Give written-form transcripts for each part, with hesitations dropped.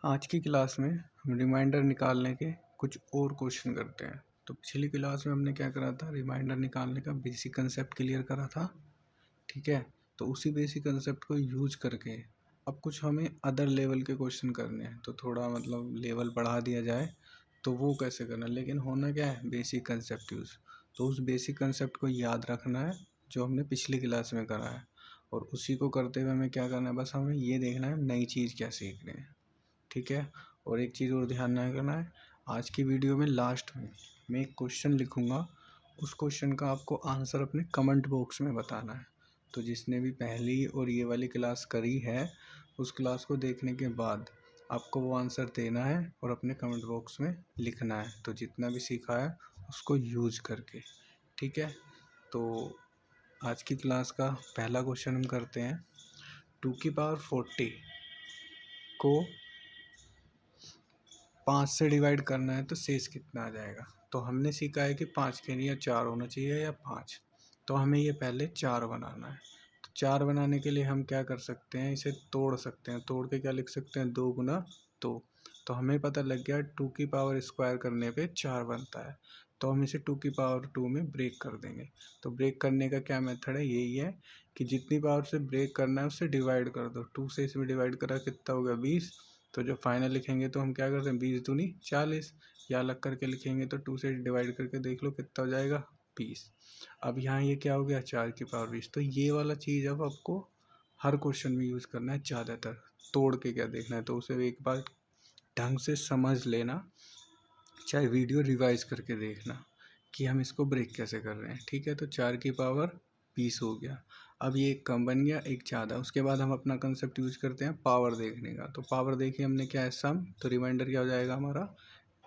आज की क्लास में हम रिमाइंडर निकालने के कुछ और क्वेश्चन करते हैं। तो पिछली क्लास में हमने क्या करा था, रिमाइंडर निकालने का बेसिक कंसेप्ट क्लियर करा था। ठीक है, तो उसी बेसिक कंसेप्ट को यूज करके अब कुछ हमें अदर लेवल के क्वेश्चन करने हैं। तो थोड़ा मतलब लेवल बढ़ा दिया जाए तो वो कैसे करना, लेकिन होना क्या है, बेसिक कंसेप्ट यूज़। तो उस बेसिक कंसेप्ट को याद रखना है जो हमने पिछली क्लास में करा है, और उसी को करते हुए हमें क्या करना है, बस हमें ये देखना है नई चीज़ क्या सीख रहे हैं। ठीक है, और एक चीज़ और ध्यान ना करना है, आज की वीडियो में लास्ट में मैं एक क्वेश्चन लिखूँगा, उस क्वेश्चन का आपको आंसर अपने कमेंट बॉक्स में बताना है। तो जिसने भी पहली और ये वाली क्लास करी है, उस क्लास को देखने के बाद आपको वो आंसर देना है और अपने कमेंट बॉक्स में लिखना है। तो जितना भी सीखा है उसको यूज करके। ठीक है, तो आज की क्लास का पहला क्वेश्चन हम करते हैं। 2 की पावर 40 को 5 से डिवाइड करना है तो शेष कितना आ जाएगा। तो हमने सीखा है कि 5 के लिए 4 होना चाहिए या 5। तो हमें ये पहले 4 बनाना है। तो 4 बनाने के लिए हम क्या कर सकते हैं, इसे तोड़ सकते हैं। तोड़ के क्या लिख सकते हैं, 2 गुना 2। तो हमें पता लग गया 2 की पावर स्क्वायर करने पे 4 बनता है। तो हम इसे 2 की पावर 2 में ब्रेक कर देंगे। तो ब्रेक करने का क्या मेथड है, यही है कि जितनी पावर से ब्रेक करना है उससे डिवाइड कर दो। 2 से इसमें डिवाइड करा कितना हो गया, 20। तो जो फाइनल लिखेंगे तो हम क्या करते हैं, 20 दूनी 40, या अलग करके लिखेंगे तो 2 से डिवाइड करके देख लो कितना हो जाएगा, 20। अब यहाँ ये क्या हो गया, 4 की पावर 20। तो ये वाला चीज़ अब आपको हर क्वेश्चन में यूज़ करना है ज़्यादातर। तोड़ के क्या देखना है, तो उसे एक बार ढंग से समझ लेना, चाहे वीडियो रिवाइज करके देखना कि हम इसको ब्रेक कैसे कर रहे हैं। ठीक है, तो 4 की पावर 20 हो गया। अब ये एक कम बन गया, एक ज़्यादा। उसके बाद हम अपना कंसेप्ट यूज करते हैं पावर देखने का। तो पावर देखिए हमने क्या है, सम। तो रिमाइंडर क्या हो जाएगा हमारा,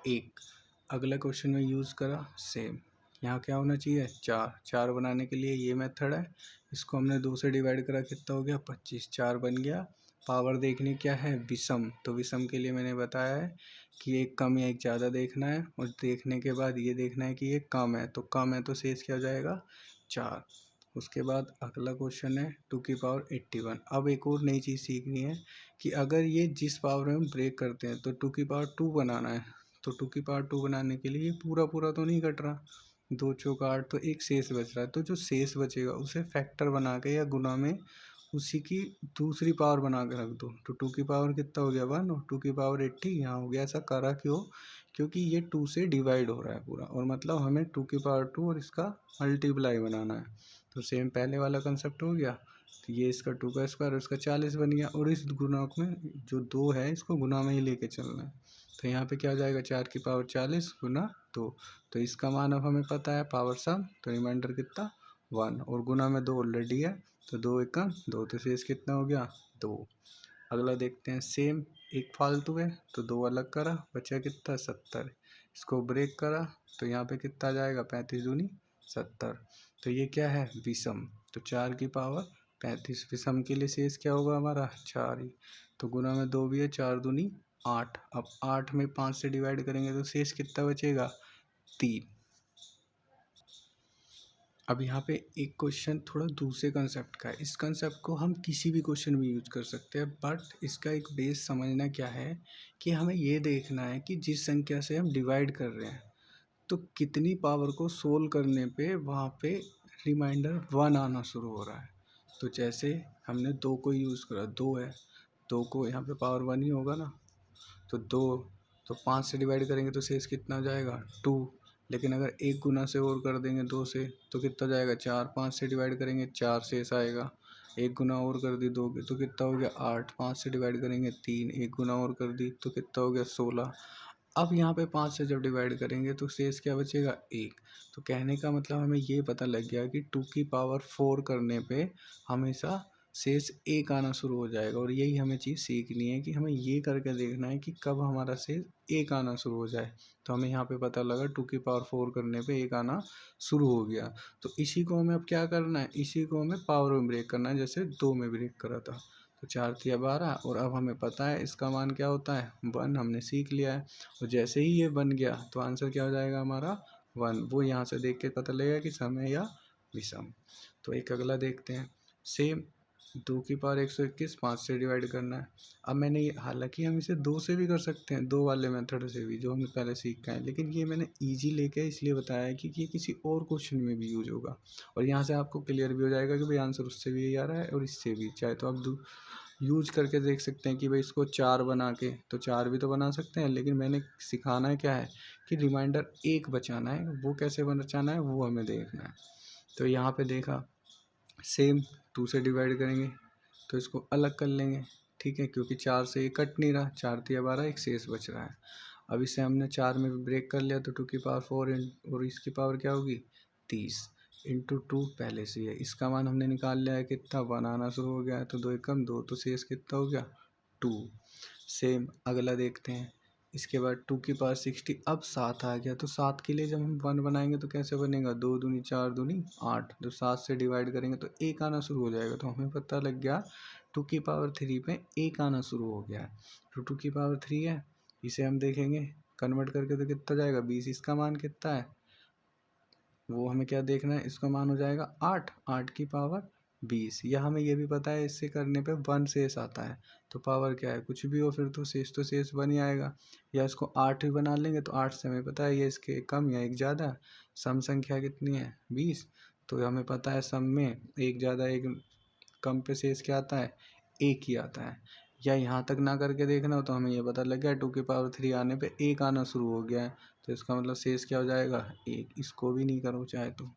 1। अगला क्वेश्चन में यूज़ करा सेम। यहाँ क्या होना चाहिए, 4। 4 बनाने के लिए ये मेथड है, इसको हमने 2 से डिवाइड करा, कितना हो गया, 25। 4 बन गया। पावर देखने क्या है, विषम। तो विषम के लिए मैंने बताया है कि एक कम या एक ज़्यादा देखना है, और देखने के बाद ये देखना है कि ये कम है। तो कम है तो शेष क्या हो जाएगा, 4। उसके बाद अगला क्वेश्चन है 2 की पावर 81। अब एक और नई चीज़ सीखनी है कि अगर ये जिस पावर में हम ब्रेक करते हैं तो 2 की पावर 2 बनाना है। तो 2 की पावर 2 बनाने के लिए पूरा पूरा तो नहीं कट रहा, 2 चौक 8, तो एक शेष बच रहा है। तो जो शेष बचेगा उसे फैक्टर बना के या गुना में उसी की दूसरी पावर बना के रख दो। तो 2 की पावर कितना हो गया, 1, और 2 की पावर 80 यहाँ हो गया। ऐसा करा क्यों, क्योंकि ये 2 से डिवाइड हो रहा है पूरा, और मतलब हमें 2 की पावर 2 और इसका मल्टीप्लाई बनाना है। तो सेम पहले वाला कंसेप्ट हो गया। तो ये इसका 2 का स्क्वायर, इसका 40 बन गया, और इस गुणक में जो 2 है इसको गुना में ही लेके चलना है। तो यहाँ पे क्या हो जाएगा, 4 की पावर 40 गुना 2। तो इसका मान अब हमें पता है, पावर सम। तो रिमाइंडर कितना, 1, और गुना में 2 ऑलरेडी है, तो 2 एकम 2, तो शेष कितना हो गया, 2। अगला देखते हैं, सेम। एक फालतू है तो 2 अलग करा, बचा कितना, 70। इसको ब्रेक करा तो यहाँ पे कितना आ जाएगा, 35 दूनी 70। तो ये क्या है, विषम। तो 4 की पावर 35 विषम के लिए शेष क्या होगा हमारा, 4 ही। तो गुना में 2 भी है, 4 दूनी 8। अब 8 में 5 से डिवाइड करेंगे तो शेष कितना बचेगा, 3। अब यहाँ पे एक क्वेश्चन थोड़ा दूसरे कंसेप्ट का है। इस कंसेप्ट को हम किसी भी क्वेश्चन में यूज कर सकते हैं, बट इसका एक बेस समझना क्या है कि हमें ये देखना है कि जिस संख्या से हम डिवाइड कर रहे हैं तो कितनी पावर को सोल्व करने पे वहाँ पे रिमाइंडर 1 आना शुरू हो रहा है। तो जैसे हमने 2 को यूज़ करा, 2 है, 2 को यहाँ पे पावर 1 ही होगा ना। तो 2, तो 5 से डिवाइड करेंगे तो शेष कितना हो जाएगा, 2। लेकिन अगर एक गुना से और कर देंगे 2 से तो कितना जाएगा, 4। 5 से डिवाइड करेंगे 4 शेष आएगा। एक गुना और कर दी 2 तो कितना हो गया, 8। 5 से डिवाइड करेंगे 3, एक गुना और कर दी तो कितना हो गया, 16। अब यहाँ पे 5 से जब डिवाइड करेंगे तो शेष क्या बचेगा, 1। तो कहने का मतलब हमें ये पता लग गया कि 2 की पावर 4 करने पे हमेशा शेष 1 आना शुरू हो जाएगा। और यही हमें चीज़ सीखनी है कि हमें ये करके देखना है कि कब हमारा शेष 1 आना शुरू हो जाए। तो हमें यहाँ पे पता लगा 2 की पावर 4 करने पे 1 आना शुरू हो गया। तो इसी को हमें अब क्या करना है, इसी को हमें पावर में ब्रेक करना है, जैसे 2 में ब्रेक करा था। तो 4 तिया 12, और अब हमें पता है इसका मान क्या होता है, 1। हमने सीख लिया है। और जैसे ही ये बन गया तो आंसर क्या हो जाएगा हमारा, 1। वो यहाँ से देख के पता लगेगा कि सम है या विषम। तो एक अगला देखते हैं, सेम। 2 की पावर 121 5 से डिवाइड करना है। अब मैंने ये, हालांकि हम इसे 2 से भी कर सकते हैं, 2 वाले मेथड से भी जो हमने पहले सीखा है, लेकिन ये मैंने इजी लेके इसलिए बताया है कि ये किसी और क्वेश्चन में भी यूज होगा और यहाँ से आपको क्लियर भी हो जाएगा कि भाई आंसर उससे भी यही आ रहा है और इससे भी। चाहे तो आप यूज करके देख सकते हैं कि भाई इसको 4 बना के, तो 4 भी तो बना सकते हैं, लेकिन मैंने सिखाना है क्या है कि रिमाइंडर 1 बचाना है, वो कैसे बचाना है वो हमें देखना है। तो यहाँ पे देखा, सेम 2 से डिवाइड करेंगे तो इसको अलग कर लेंगे, ठीक है, क्योंकि 4 से ये कट नहीं रहा, 4 तिया 12, एक शेष बच रहा है। अब इसे हमने 4 में ब्रेक कर लिया तो 2 की पावर 4 और इसकी पावर क्या होगी 30 इंटू 2 पहले से है, इसका मान हमने निकाल लिया है कितना, 1 आना शुरू हो गया है, तो 2 एकम 2, तो शेष कितना हो गया 2। सेम अगला देखते हैं, इसके बाद 2 की पावर 60, अब 7 आ गया, तो 7 के लिए जब हम 1 बनाएंगे तो कैसे बनेगा, 2 दूनी 4 दूनी 8, जब 7 से डिवाइड करेंगे तो 1 आना शुरू हो जाएगा, तो हमें पता लग गया 2 की पावर 3 पे 1 आना शुरू हो गया है। तो 2 की पावर 3 है, इसे हम देखेंगे कन्वर्ट करके तो कितना जाएगा 20, इसका मान कितना है वो हमें क्या देखना है, इसका मान हो जाएगा 8, 8 की पावर 20, या हमें ये भी पता है इससे करने पे 1 शेष आता है, तो पावर क्या है कुछ भी हो फिर तो शेष 1 ही आएगा, या इसको 8 भी बना लेंगे तो 8 से हमें पता है ये इसके कम या एक ज़्यादा, सम संख्या कितनी है 20, तो हमें पता है सम में एक ज़्यादा एक कम पे शेष क्या आता है 1 ही आता है। या यहाँ तक ना करके देखना हो तो हमें ये पता लग गया 2 की पावर 3 आने पे 1 आना शुरू हो गया है, तो इसका मतलब शेष क्या हो जाएगा 1, इसको भी नहीं करो चाहे तो।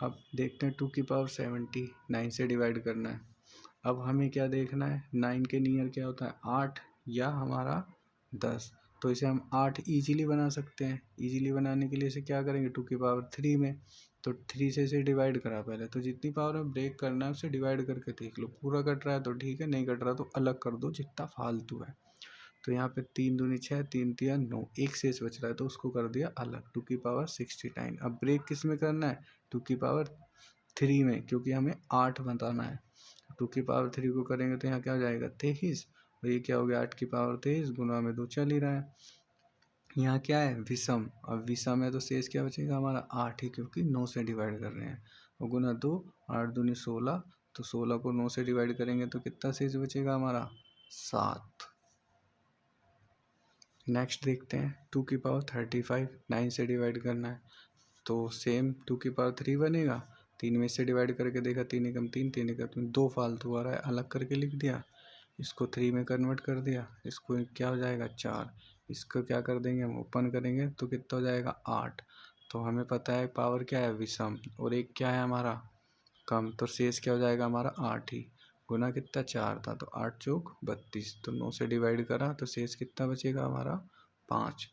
अब देखते हैं 2 की पावर 70 9 से डिवाइड करना है। अब हमें क्या देखना है, 9 के नियर क्या होता है 8 या हमारा 10, तो इसे हम 8 इजीली बना सकते हैं। इजीली बनाने के लिए इसे क्या करेंगे 2 की पावर 3 में, तो 3 से इसे डिवाइड करा पहले, तो जितनी पावर में ब्रेक करना है उसे डिवाइड करके देख लो, पूरा कट रहा है तो ठीक है, नहीं कट रहा तो अलग कर दो जितना फालतू है। तो यहाँ पे 3 दूनी 6, 3 तिया 9, एक शेष बच रहा है तो उसको कर दिया अलग 2 की पावर 69। अब ब्रेक किस में करना है 2 की पावर 3 में, क्योंकि हमें 8 बताना है। 2 की पावर 3 को करेंगे तो यहाँ क्या हो जाएगा 23, और ये क्या हो गया 8 की पावर 23, गुना में 2 चल ही रहा है। यहाँ क्या है विषम, अब विषम है तो शेष क्या बचेगा हमारा 8 ही, क्योंकि 9 से डिवाइड कर रहे हैं, और गुना 2, 8 दूनी 16, तो 16 को 9 से डिवाइड करेंगे तो कितना शेष बचेगा हमारा 7। नेक्स्ट देखते हैं 2 की पावर 35 9 से डिवाइड करना है, तो सेम 2 की पावर 3 बनेगा, 3 में से डिवाइड करके देखा 3 एकम 3, 3 एकम 3, 2 फालतू आ रहा है, अलग करके लिख दिया, इसको 3 में कन्वर्ट कर दिया, इसको क्या हो जाएगा 4, इसको क्या कर देंगे हम ओपन करेंगे तो कितना हो जाएगा 8। तो हमें पता है पावर क्या है विषम, और एक क्या है हमारा कम, तो शेष क्या हो जाएगा हमारा 8 ही, गुना कितना 4 था तो 8 चौक 32, तो 9 से डिवाइड करा तो शेष कितना बचेगा हमारा 5।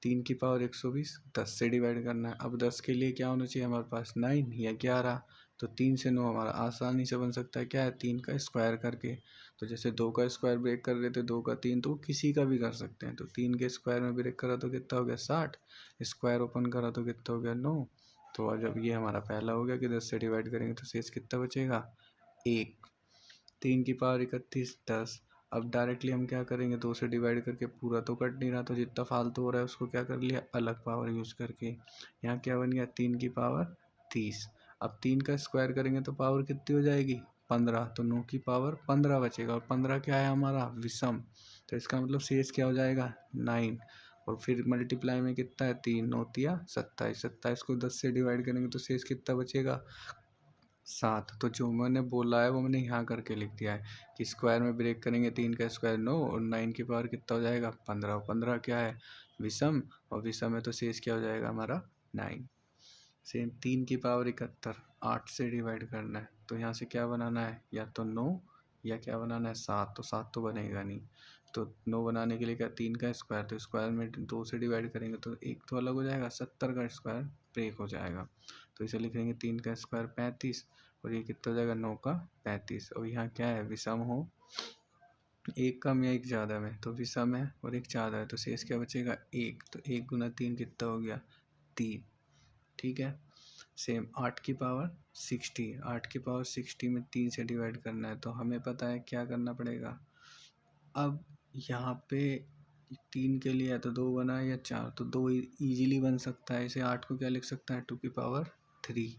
3 की पावर 120 10 से डिवाइड करना है। अब 10 के लिए क्या होना चाहिए हमारे पास 9 या 11, तो 3 से 9 हमारा आसानी से बन सकता है क्या है 3 का स्क्वायर करके, तो जैसे 2 का स्क्वायर ब्रेक कर रहे थे 2 का 3, तो किसी का भी कर सकते हैं, तो 3 के स्क्वायर में ब्रेक करा तो कितना हो गया 60, स्क्वायर ओपन करा तो कितना हो गया 9। तो जब ये हमारा पहला हो गया कि 10 से डिवाइड करेंगे तो शेष कितना बचेगा 1। 3 की पावर 31 10, अब डायरेक्टली हम क्या करेंगे 2 से डिवाइड करके, पूरा तो कट नहीं रहा, तो जितना फालतू हो रहा है उसको क्या कर लिया अलग पावर यूज करके, यहाँ क्या बन गया 3 की पावर 30। अब 3 का स्क्वायर करेंगे तो पावर कितनी हो जाएगी 15, तो 9 की पावर 15 बचेगा, और 15 क्या है हमारा विषम, तो इसका मतलब शेष क्या हो जाएगा 9, और फिर मल्टीप्लाई में कितना है 3 9 तिया 27, 27 को 10 से डिवाइड करेंगे तो शेष कितना बचेगा 7। तो जो मैंने बोला है वो मैंने यहाँ करके लिख दिया है कि स्क्वायर में ब्रेक करेंगे 3 का स्क्वायर 9, और 9 की पावर कितना हो जाएगा 15, और 15 क्या है विषम, और विषम है तो शेष क्या हो जाएगा हमारा 9। सेम 3 की पावर 71 8 से डिवाइड करना है, तो यहाँ से क्या बनाना है या तो 9 या क्या बनाना है 7, तो 7 तो बनेगा नहीं, तो 9 बनाने के लिए क्या 3 का स्क्वायर, तो स्क्वायर में 2 से डिवाइड करेंगे तो एक तो अलग हो जाएगा, 70 का स्क्वायर ब्रेक हो जाएगा, तो इसे लिखेंगे 3 का स्क्वायर 35, और ये कितना हो जाएगा 9 का 35, और यहाँ क्या है विषम हो एक कम या एक ज़्यादा में, तो विषम है और एक ज़्यादा है, तो शेष क्या बचेगा 1, तो 1 गुना 3 कितना हो गया 3, ठीक है। सेम 8 की पावर 60 में 3 से डिवाइड करना है, तो हमें पता है क्या करना पड़ेगा। अब यहाँ पे 3 के लिए या तो 2 बना या 4, तो 2 इजीली बन सकता है, इसे 8 को क्या लिख सकता है 2 की पावर 3,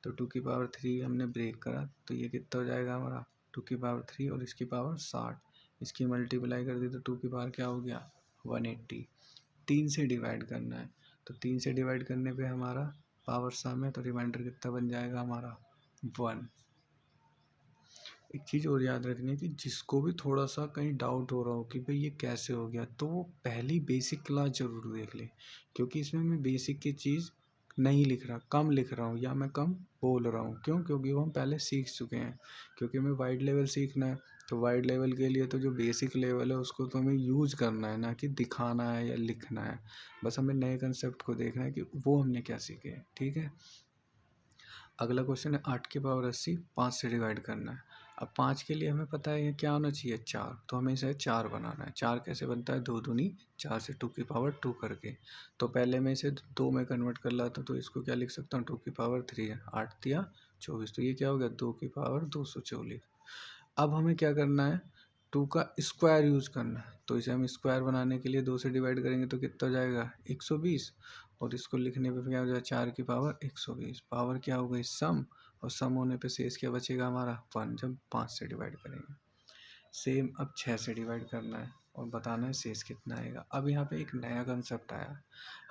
तो 2 की पावर 3 हमने ब्रेक करा तो ये कितना हो जाएगा हमारा 2 की पावर 3 और इसकी पावर 60, इसकी मल्टीप्लाई कर दी तो 2 की पावर क्या हो गया 180। 3 से डिवाइड करना है तो 3 से डिवाइड करने पे हमारा पावर सम है तो रिमाइंडर कितना बन जाएगा हमारा 1। एक चीज़ और याद रखनी है कि जिसको भी थोड़ा सा कहीं डाउट हो रहा हो कि भाई ये कैसे हो गया तो वो पहली बेसिक क्लास ज़रूर देख ले, क्योंकि इसमें मैं बेसिक की चीज़ नहीं लिख रहा, कम लिख रहा हूँ या मैं कम बोल रहा हूँ। क्यों? क्योंकि वो हम पहले सीख चुके हैं। क्योंकि हमें वाइड लेवल सीखना है तो वाइड लेवल के लिए तो जो बेसिक लेवल है उसको तो हमें यूज़ करना है, ना कि दिखाना है या लिखना है। बस हमें नए कंसेप्ट को देखना है कि वो हमने क्या सीखे हैं। ठीक है, अगला क्वेश्चन है 8 की पावर 80 5 से डिवाइड करना है। अब 5 के लिए हमें पता है क्या होना चाहिए 4, तो हमें इसे 4 बनाना है। 4 कैसे बनता है 2 दूनी 4 से 2 की पावर 2 करके। तो पहले मैं इसे 2 में कन्वर्ट कर लाता हूँ तो इसको क्या लिख सकता हूँ 2 की पावर 3 है, 8 दिया 24, तो ये क्या हो गया 2 की पावर 224। अब हमें क्या करना है 2 का स्क्वायर यूज करना है, तो इसे हम स्क्वायर बनाने के लिए 2 से डिवाइड करेंगे तो कितना हो जाएगा 120, और इसको लिखने पे क्या हो जाएगा 4 की पावर 120। पावर क्या हो गई सम, और सम होने पे शेष क्या बचेगा हमारा 1 जब 5 से डिवाइड करेंगे। सेम अब 6 से डिवाइड करना है और बताना है शेष कितना आएगा। अब यहाँ पे एक नया कंसेप्ट आया,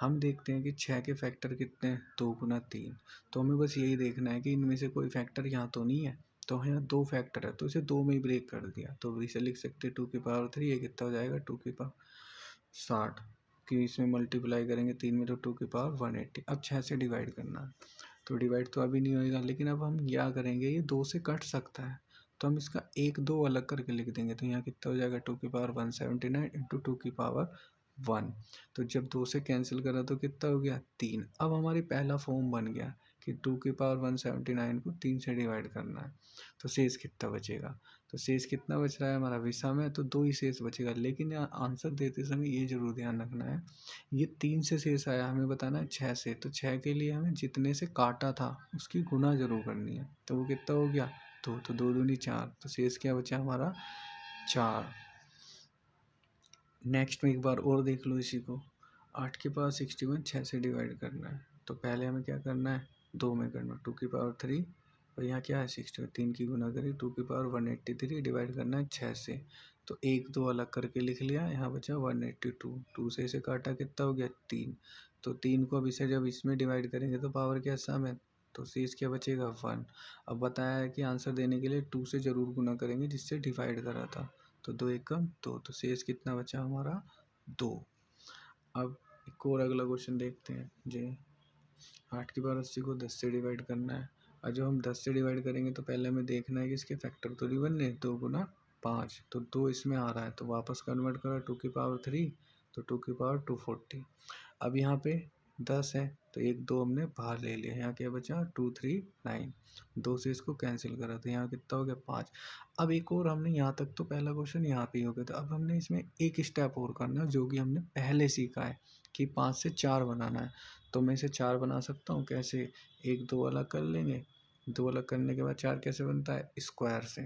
हम देखते हैं कि 6 के फैक्टर कितने हैं 2 गुना 3, तो हमें बस यही देखना है कि इनमें से कोई फैक्टर यहाँ तो नहीं है, तो यहाँ 2 फैक्टर है तो इसे 2 में ही ब्रेक कर दिया, तो इसे लिख सकते हैं 2 की पावर 3, ये कितना हो जाएगा 2 की पावर 60, कि इसमें मल्टीप्लाई करेंगे 3 में तो 2 की पावर 180। अब 6 से डिवाइड करना है तो डिवाइड तो अभी नहीं होएगा, लेकिन अब हम क्या करेंगे ये 2 से कट सकता है तो हम इसका 1 2 अलग करके लिख देंगे, तो यहाँ कितना हो जाएगा 2 की पावर 179 इंटू 2 की पावर 1। तो जब 2 से कैंसिल करा तो कितना हो गया 3। अब हमारी पहला फॉर्म बन गया कि 2 की पावर 179 को 3 से डिवाइड करना है, तो शेष कितना बचेगा, तो शेष कितना बच रहा है हमारा विषम है तो 2 ही शेष बचेगा। लेकिन यहाँ आंसर देते समय ये जरूर ध्यान रखना है ये 3 से शेष आया, हमें बताना है 6 से, तो 6 के लिए हमें जितने से काटा था उसकी गुना जरूर करनी है, तो वो कितना हो गया 2, तो 2 दूनी 4, तो शेष क्या बचा हमारा 4। नेक्स्ट में एक बार और देख लो इसी को, 8 की पावर 61 6 से डिवाइड करना है, तो पहले हमें क्या करना है 2 में करना 2 की पावर 3, और यहाँ क्या है 61 3 की गुना करी 2 की पावर 183 डिवाइड करना है 6 से, तो 1 2 अलग करके लिख लिया, यहाँ बचा 182, 2 से इसे काटा कितना हो गया 3, तो 3 को अब इसे जब इसमें डिवाइड करेंगे तो पावर क्या सम है, तो शेष क्या बचेगा 1। अब बताया है कि आंसर देने के लिए 2 से ज़रूर गुना करेंगे जिससे डिवाइड करा था, तो 2 एकम 2, तो शेष कितना बचा हमारा 2। अब एक और अगला क्वेश्चन देखते हैं जी, 8 की पावर 80 को 10 से डिवाइड करना है, और जब हम 10 से डिवाइड करेंगे तो पहले हमें देखना है कि इसके फैक्टर तो नहीं बनने, 2 गुना 5, तो 2 इसमें आ रहा है तो वापस कन्वर्ट करा 2 की पावर 3, तो 2 की पावर 240। अब यहाँ पे 10 है तो 1 2 हमने बाहर ले लिया, यहाँ क्या बचा 2 3 9, 2 से इसको कैंसिल करा तो यहाँ कितना हो गया 5। अब एक और हमने यहाँ तक तो पहला क्वेश्चन यहाँ पे ही हो गया था, अब हमने इसमें एक स्टेप और करना है जो कि हमने पहले सीखा है कि 5 से 4 बनाना है, तो मैं इसे 4 बना सकता हूँ कैसे, 1 2 अलग कर लेंगे, 2 अलग करने के बाद 4 कैसे बनता है स्क्वायर से,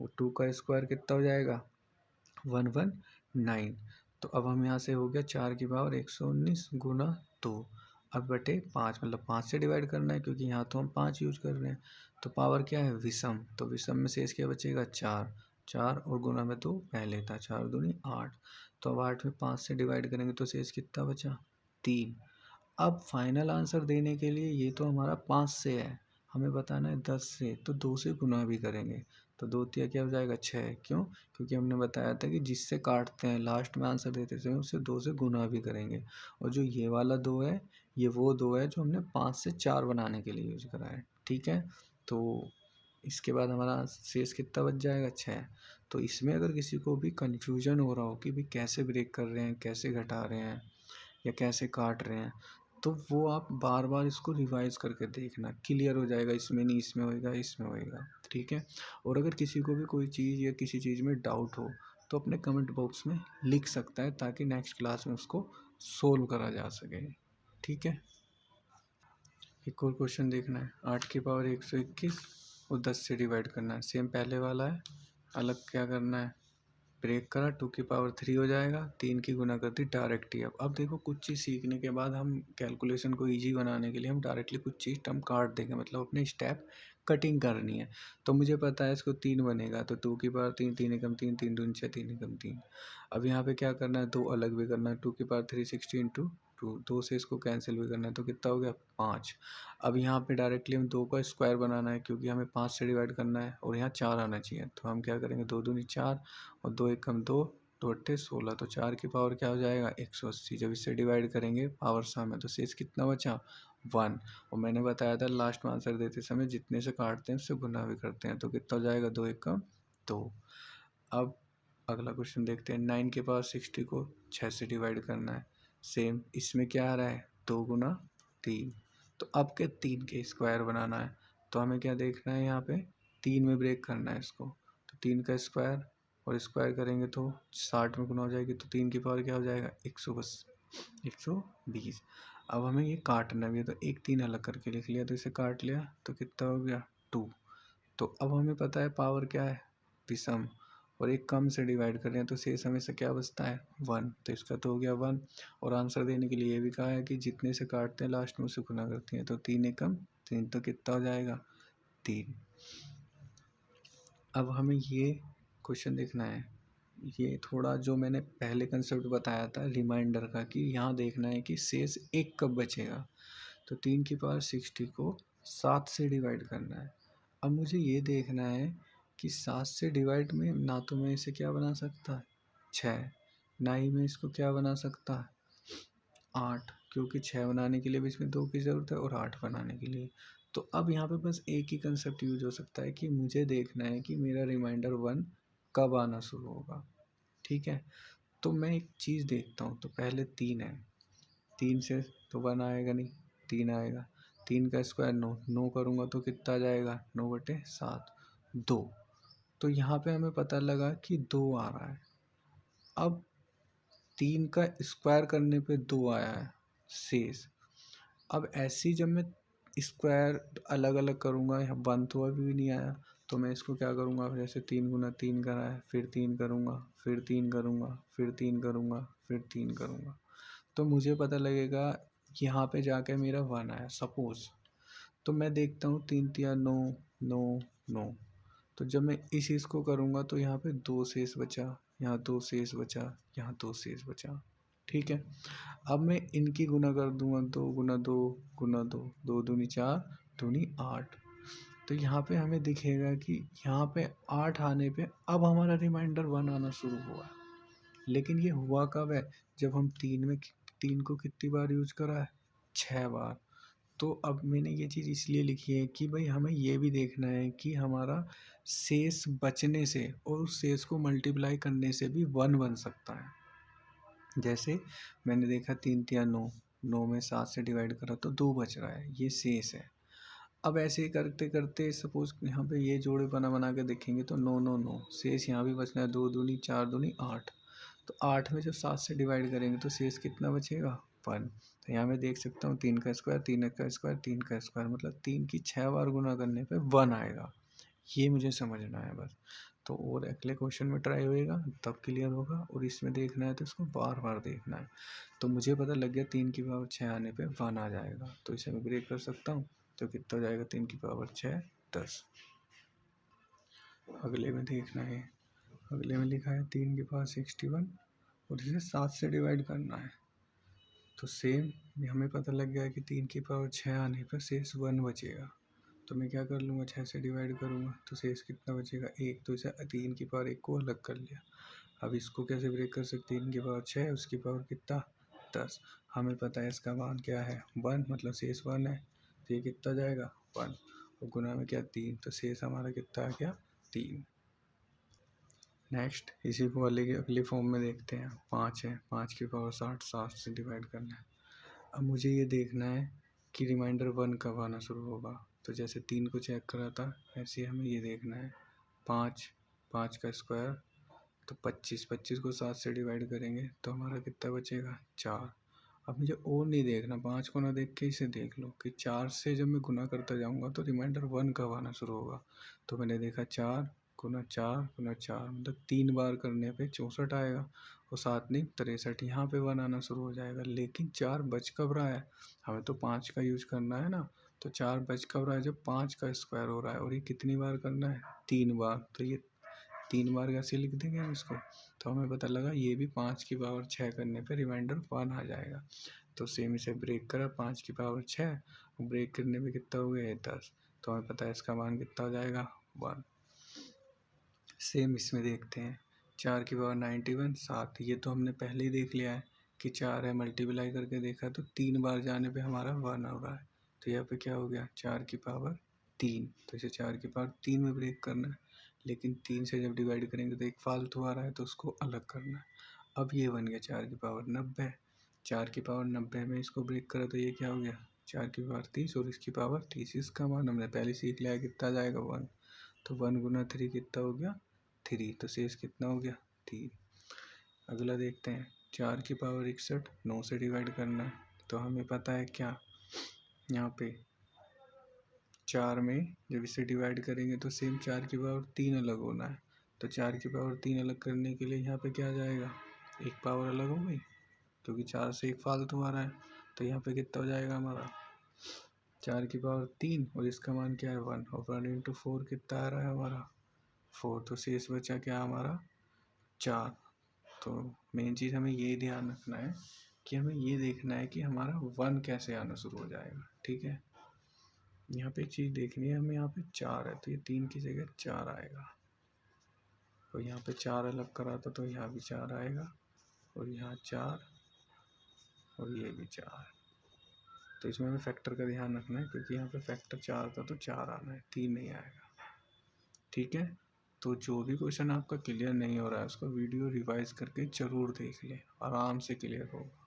वो 2 का स्क्वायर कितना हो जाएगा 119। तो अब हम यहाँ से हो गया 4 की पावर 119 गुना 2, अब बटे 5, मतलब 5 से डिवाइड करना है क्योंकि यहाँ तो हम 5 यूज कर रहे हैं, तो पावर क्या है विषम, तो विषम में शेष क्या बचेगा 4, 4 और गुना में 2 पहले था 4 दूनी 8, तो अब 8 में 5 से डिवाइड करेंगे तो शेष कितना बचा 3। अब फाइनल आंसर देने के लिए ये तो हमारा 5 से है, हमें बताना है 10 से, तो 2 से गुना भी करेंगे, तो 2 तिया क्या हो जाएगा 6, क्यों, क्योंकि हमने बताया था कि जिससे काटते हैं लास्ट में आंसर देते समय उससे 2 से गुना भी करेंगे, और जो ये वाला 2 है ये वो 2 है जो हमने 5 से 4 बनाने के लिए यूज करा है। ठीक है, तो इसके बाद हमारा शेष कितना बच जाएगा 6। तो इसमें अगर किसी को भी कन्फ्यूजन हो रहा हो कि भाई कैसे ब्रेक कर रहे हैं, कैसे घटा रहे हैं या कैसे काट रहे हैं, तो वो आप बार बार इसको रिवाइज करके देखना, क्लियर हो जाएगा, इसमें नहीं इसमें होएगा इसमें होएगा। ठीक है, और अगर किसी को भी कोई चीज़ या किसी चीज़ में डाउट हो तो अपने कमेंट बॉक्स में लिख सकता है ताकि नेक्स्ट क्लास में उसको सोल्व करा जा सके। ठीक है, एक और क्वेश्चन देखना है, 8 की पावर 121 और 10 से डिवाइड करना है, सेम पहले वाला है, अलग क्या करना है ब्रेक करा 2 की पावर 3 हो जाएगा, 3 की गुना कर दी डायरेक्ट ही। अब देखो कुछ चीज़ सीखने के बाद हम कैलकुलेशन को इजी बनाने के लिए हम डायरेक्टली कुछ चीज़ टर्म काट देंगे, मतलब अपने स्टेप कटिंग करनी है। तो मुझे पता है इसको 3 बनेगा, तो 2 की पावर 3, 3 एकम 3, 3 दूनी 6, 3 एकम 3। अब यहाँ पे क्या करना है, 2 अलग भी करना है, 2 की पावर 3 60 इंटू 2, 2 से इसको कैंसिल भी करना है, तो कितना हो गया 5। अब यहाँ पे डायरेक्टली हम 2 का स्क्वायर बनाना है, क्योंकि हमें 5 से डिवाइड करना है और यहाँ 4 आना चाहिए। तो हम क्या करेंगे, 2 दूनी 4 और 2 एकम 2, 2 अट्ठे 16, तो 4 की पावर क्या हो जाएगा 180। जब इससे डिवाइड करेंगे पावर सम है, तो शेष कितना बचा 1। और मैंने बताया था लास्ट में आंसर देते समय जितने से काटते हैं उससे गुना भी करते हैं, तो कितना हो जाएगा 2 एकम 2। अब अगला क्वेश्चन देखते हैं, 9 की पावर 60 को 6 से डिवाइड करना है। सेम इसमें क्या आ रहा है 2 गुना 3। तो अब क्या 3 के स्क्वायर बनाना है, तो हमें क्या देखना है, यहाँ पे 3 में ब्रेक करना है इसको। तो 3 का स्क्वायर और स्क्वायर करेंगे तो 60 में गुना हो जाएगी, तो 3 की पावर क्या हो जाएगा 120। अब हमें ये काटना भी है, तो 1 3 अलग करके लिख लिया, तो इसे काट लिया, तो कितना हो गया 2। तो अब हमें पता है पावर क्या है विषम, और एक कम से डिवाइड कर रहे हैं, तो शेष हमें से क्या बचता है 1। तो इसका तो हो गया 1। और आंसर देने के लिए ये भी कहा है कि जितने से काटते हैं लास्ट में उसे गुना करती हैं, तो 3 एकम 3, तो कितना हो जाएगा 3। अब हमें ये क्वेश्चन देखना है, ये थोड़ा जो मैंने पहले कंसेप्ट बताया था रिमाइंडर का, कि यहाँ देखना है कि शेष 1 कब बचेगा। तो 3 की पावर 60 को 7 से डिवाइड करना है। अब मुझे ये देखना है कि 7 से डिवाइड में ना तो मैं इसे क्या बना सकता 6, ना ही मैं इसको क्या बना सकता 8, क्योंकि 6 बनाने के लिए भी इसमें 2 की ज़रूरत है और 8 बनाने के लिए। तो अब यहाँ पे बस एक ही कंसेप्ट यूज हो सकता है कि मुझे देखना है कि मेरा रिमाइंडर 1 कब आना शुरू होगा। ठीक है, तो मैं एक चीज़ देखता हूँ, तो पहले 3 है, 3 से तो 1 आएगा नहीं, 3 आएगा। 3 का स्क्वायर 9, 9 करूँगा तो कितना आ जाएगा 9/7, 2। तो यहाँ पे हमें पता लगा कि 2 आ रहा है। अब 3 का स्क्वायर करने पे 2 आया है शेष। अब ऐसे ही जब मैं स्क्वायर अलग अलग करूँगा, यहाँ 1 तो अभी भी नहीं आया, तो मैं इसको क्या करूँगा, जैसे 3 गुना 3 करा है, फिर 3 करूँगा, फिर 3 करूँगा, फिर 3 करूँगा, फिर 3 करूँगा, तो मुझे पता लगेगा यहाँ पे जाके मेरा 1 आया सपोज। तो मैं देखता हूँ 3 तिया 9, 9, 9। तो जब मैं इस चीज़ को करूँगा तो यहाँ पे 2 शेष बचा, यहाँ 2 शेष बचा, यहाँ 2 शेष बचा। ठीक है, अब मैं इनकी गुना कर दूंगा, 2 गुना 2 गुना 2, 2 दूनी 4, दूनी 8। तो यहाँ पे हमें दिखेगा कि यहाँ पे 8 आने पे अब हमारा रिमाइंडर 1 आना शुरू हुआ। लेकिन ये हुआ कब है, जब हम 3 को कितनी बार यूज करा है 6 बार। तो अब मैंने ये चीज़ इसलिए लिखी है कि भाई हमें ये भी देखना है कि हमारा शेष बचने से और उस शेष को मल्टीप्लाई करने से भी 1 बन सकता है। जैसे मैंने देखा 3 तिया 9, 9 में 7 से डिवाइड करा तो 2 बच रहा है, ये शेष है। अब ऐसे ही करते करते सपोज यहाँ पे ये जोड़े बना के देखेंगे तो 9 9 9 शेष यहाँ भी बचना है, 2 दूनी 4 दूनी 8। तो 8 में जब 7 से डिवाइड करेंगे तो शेष कितना बचेगा 1। तो यहाँ मैं देख सकता हूँ 3 का स्क्वायर, 3 का स्क्वायर, 3 का स्क्वायर, मतलब 3 की 6 बार गुना करने पे 1 आएगा। ये मुझे समझना है बस। तो और अगले क्वेश्चन में ट्राई होएगा तब क्लियर होगा, और इसमें देखना है तो इसको बार बार देखना है। तो मुझे पता लग गया 3 की पावर 6 आने पे 1 आ जाएगा, तो इसे मैं ब्रेक कर सकता हूँ। तो कितना हो जाएगा 3 की पावर 6 10। अगले में देखना है, अगले में लिखा है 3 की पावर 61 और इसे 7 से डिवाइड करना है। तो सेम हमें पता लग गया कि 3 की पावर 6 आने पर शेष 1 बचेगा। तो मैं क्या कर लूँगा, 6 से डिवाइड करूँगा तो शेष कितना बचेगा 1। तो इसे 3 की पावर 1 को अलग कर लिया। अब इसको कैसे ब्रेक कर सकते हैं, 3 की पावर 6 उसकी पावर कितना 10। हमें पता है इसका मान क्या है 1, मतलब शेष 1 है, तो ये कितना जाएगा 1 और गुना में क्या 3, तो शेष हमारा कितना आ गया 3। नेक्स्ट इसी को अगली फॉर्म में देखते हैं, 5 है, 5 की पावर 60, 7 से डिवाइड करना है। अब मुझे ये देखना है कि रिमाइंडर 1 कब आना शुरू होगा। तो जैसे 3 को चेक करा था ऐसे हमें ये देखना है 5, 5 का स्क्वायर तो 25, 25 को 7 से डिवाइड करेंगे तो हमारा कितना बचेगा 4। अब मुझे और नहीं देखना, 5 को ना देख के इसे देख लो कि 4 से जब मैं गुना करता जाऊंगा तो रिमाइंडर 1 कब आना शुरू होगा। तो मैंने देखा 4, गुना 4 मतलब 3 बार करने पे 64 आएगा और 7 नहीं 63। यहाँ पे 1 आना शुरू हो जाएगा। लेकिन 4 बच कब रहा है, हमें तो 5 का यूज करना है ना। तो 4 बच कब रहा है, जब 5 का स्क्वायर हो रहा है। और ये कितनी बार करना है, 3 बार। तो ये 3 बार कैसे लिख देंगे हम इसको। तो हमें पता लगा ये भी 5 की पावर 6 करने पे रिमाइंडर 1 आ जाएगा। तो सेम इसे ब्रेक करा, 5 की पावर 6 ब्रेक करने पे कितना हो गया 10। तो हमें पता है इसका मान कितना हो जाएगा 1। सेम इसमें देखते हैं, 4 की पावर 91 7। ये तो हमने पहले ही देख लिया है कि 4 है, मल्टीप्लाई करके देखा तो 3 बार जाने पे हमारा 1 हो रहा है। तो यहाँ पे क्या हो गया 4 की पावर 3। तो इसे 4 की पावर 3 में ब्रेक करना है। लेकिन 3 से जब डिवाइड करेंगे तो एक फालतू आ रहा है, तो उसको अलग करना है। अब ये बन गया 4 की पावर 90। 4 की पावर 90 में इसको ब्रेक करा तो ये क्या हो गया 4 की पावर 30 और इसकी पावर 30। इसका मान हमने पहले सीख लिया है, कितना जाएगा 1। तो 1 गुना 3 कितना हो गया 3। तो शेष कितना हो गया 3। अगला देखते हैं, 4 की पावर 61 9 से डिवाइड करना है। तो हमें पता है क्या, यहाँ पे 4 में जब इसे डिवाइड करेंगे तो सेम 4 की पावर 3 अलग होना है। तो 4 की पावर 3 अलग करने के लिए यहाँ पे क्या जाएगा, एक पावर अलग हो गई क्योंकि 4 से एक फालतू आ रहा है। तो यहाँ पे कितना हो जाएगा हमारा 4 की पावर 3 और इसका मान क्या है 1। और 1 इंटू 4 कितना आ रहा है हमारा 4। तो शेष बचा क्या हमारा 4। तो मेन चीज़ हमें ये ध्यान रखना है कि हमें ये देखना है कि हमारा 1 कैसे आना शुरू हो जाएगा। ठीक है, यहाँ पे एक चीज़ देखनी है हमें, यहाँ पे 4 है तो ये 3 की जगह 4 आएगा। तो यहाँ पे 4 अलग करा था तो यहाँ भी 4 आएगा और यहाँ 4 और ये भी 4। तो इसमें हमें फैक्टर का ध्यान रखना है क्योंकि यहाँ पे फैक्टर 4 था तो 4 आना है, 3 नहीं आएगा। ठीक है, तो जो भी क्वेश्चन आपका क्लियर नहीं हो रहा है उसको वीडियो रिवाइज करके ज़रूर देख लें, आराम से क्लियर होगा।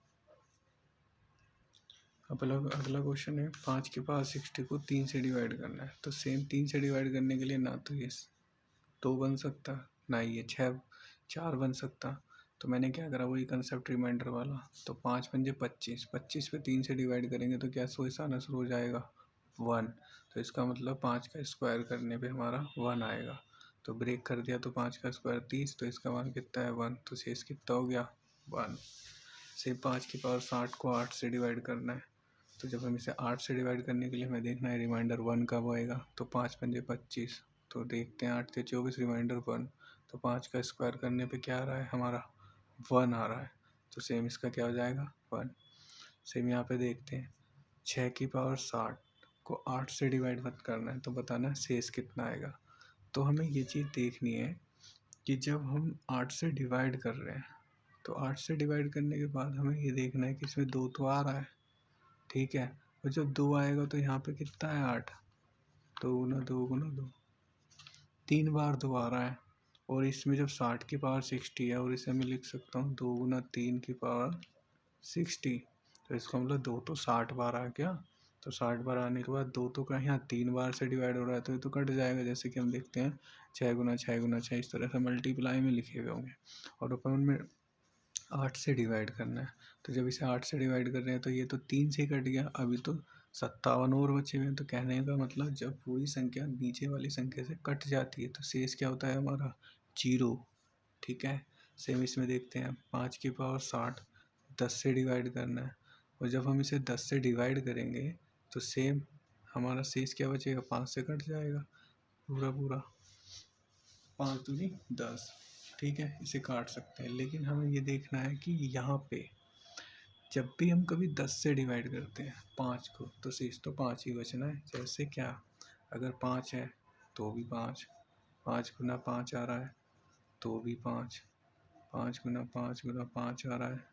अब अगला क्वेश्चन है, 5 की पावर 60 को 3 से डिवाइड करना है। तो सेम 3 से डिवाइड करने के लिए ना तो ये 2 बन सकता, ना ये 4 बन सकता। तो मैंने क्या करा, वही कंसेप्ट रिमाइंडर वाला। तो 5 पंजे 25, 25 पे 3 से डिवाइड करेंगे तो क्या सोच आना शुरू हो जाएगा 1। तो इसका मतलब 5 का स्क्वायर करने पे हमारा 1 आएगा। तो ब्रेक कर दिया तो 5 का स्क्वायर 30, तो इसका मान कितना है 1। तो शेष कितना हो गया 1। से 5 की पावर 60 को 8 से डिवाइड करना है। तो जब हम इसे 8 से डिवाइड करने के लिए हमें देखना है रिमाइंडर 1 कब आएगा। तो 5 पंजे 25, तो देखते हैं 8 से 24 रिमाइंडर 1। तो 5 का स्क्वायर करने पे क्या आ रहा है हमारा 1 आ रहा है। तो सेम इसका क्या हो जाएगा 1। सेम यहाँ पे देखते हैं, 6 की पावर 60 को 8 से डिवाइड मत करना है तो बताना शेष कितना आएगा। तो हमें ये चीज़ देखनी है कि जब हम 8 से डिवाइड कर रहे हैं तो 8 से डिवाइड करने के बाद हमें ये देखना है कि इसमें 2 तो आ रहा है। ठीक है, और जब 2 आएगा तो यहाँ पे कितना है 8। 2 गुना 2 गुना 2, 3 बार 2 आ रहा है। और इसमें जब 60 की पावर 60 है और इसे मैं लिख सकता हूँ 2 गुना 3 की पावर 60। तो इसका मतलब 2 तो 60 बार आ गया। तो 60 बार आने के बाद 2 तो का यहाँ 3 बार से डिवाइड हो रहा है तो ये तो कट जाएगा। जैसे कि हम देखते हैं 6 गुना 6 गुना 6 इस तरह से मल्टीप्लाई में लिखे हुए होंगे। और अपन में 8 से डिवाइड करना है। तो जब इसे 8 से डिवाइड कर रहे हैं तो ये तो 3 से कट गया, अभी तो 57 और बचे हुए हैं। तो कहने का मतलब जब पूरी संख्या नीचे वाली संख्या से कट जाती है तो शेष क्या होता है हमारा 0। ठीक है, सेम इसमें देखते हैं 5 की पावर 60 10 से डिवाइड करना है। और जब हम इसे 10 से डिवाइड करेंगे तो सेम हमारा शेष क्या बचेगा 5 से कट जाएगा पूरा पूरा, 5 दूनी 10। ठीक है, इसे काट सकते हैं। लेकिन हमें ये देखना है कि यहाँ पे जब भी हम कभी 10 से डिवाइड करते हैं 5 को तो शेष तो 5 ही बचना है। जैसे क्या, अगर 5 है तो भी 5, 5 गुना 5 आ रहा है तो भी 5, 5 गुना 5 गुना 5 आ रहा है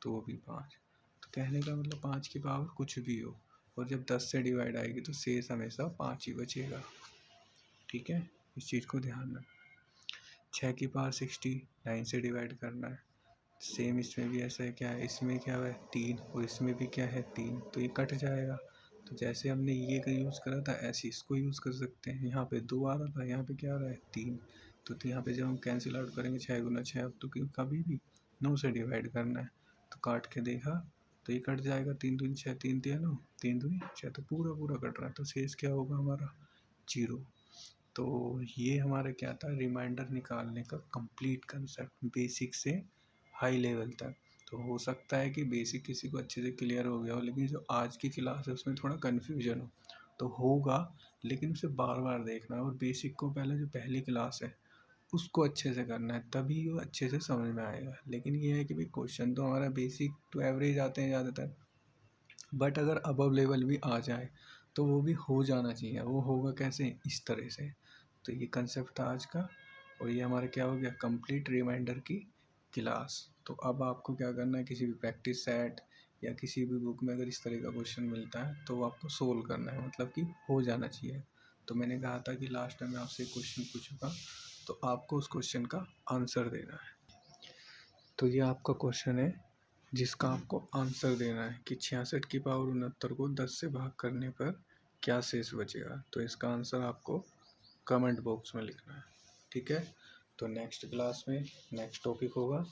तो भी 5। तो कहने का मतलब 5 की पावर कुछ भी हो और जब 10 से डिवाइड आएगी तो शेष हमेशा 5 ही बचेगा। ठीक है, इस चीज़ को ध्यान रखना। 6 की पावर 60 9 से डिवाइड करना है। सेम इसमें भी ऐसा है, क्या है इसमें क्या है 3 और इसमें भी क्या है 3, तो ये कट जाएगा। तो जैसे हमने ये का यूज़ करा था ऐसे इसको यूज़ कर सकते हैं। यहाँ पे 2 आ रहा था, यहाँ पे क्या आ रहा है 3। तो यहाँ पे जब हम कैंसिल आउट करेंगे 6 गुना 6, अब तो कभी भी 9 से डिवाइड करना है। तो काट के देखा तो ये कट जाएगा, 3 दूनी 6 3 3 9 3 दूनी 6, तो पूरा पूरा कट रहा है। तो शेष क्या होगा हमारा 0। तो ये हमारा क्या था, रिमाइंडर निकालने का कंप्लीट कंसेप्ट बेसिक से हाई लेवल तक। तो हो सकता है कि बेसिक किसी को अच्छे से क्लियर हो गया हो, लेकिन जो आज की क्लास है उसमें थोड़ा कन्फ्यूजन हो तो होगा, लेकिन उसे बार बार देखना है। और बेसिक को पहले जो पहली क्लास है उसको अच्छे से करना है, तभी वो अच्छे से समझ में आएगा। लेकिन ये है कि भाई क्वेश्चन तो हमारा बेसिक टू एवरेज आते हैं ज़्यादातर, बट अगर अबव लेवल भी आ जाए तो वो भी हो जाना चाहिए। वो होगा कैसे, इस तरह से। तो ये कंसेप्ट था आज का, और ये हमारा क्या हो गया, कंप्लीट रिमाइंडर की क्लास। तो अब आपको क्या करना है, किसी भी प्रैक्टिस सेट या किसी भी बुक में अगर इस तरह का क्वेश्चन मिलता है तो वो आपको सोल्व करना है, मतलब कि हो जाना चाहिए। तो मैंने कहा था कि लास्ट टाइम मैं आपसे क्वेश्चन पूछूंगा तो आपको उस क्वेश्चन का आंसर देना है। तो ये आपका क्वेश्चन है जिसका आपको आंसर देना है कि 66 की पावर 69 को 10 से भाग करने पर क्या शेष बचेगा। तो इसका आंसर आपको कमेंट बॉक्स में लिखना है, ठीक है। तो नेक्स्ट क्लास में नेक्स्ट टॉपिक होगा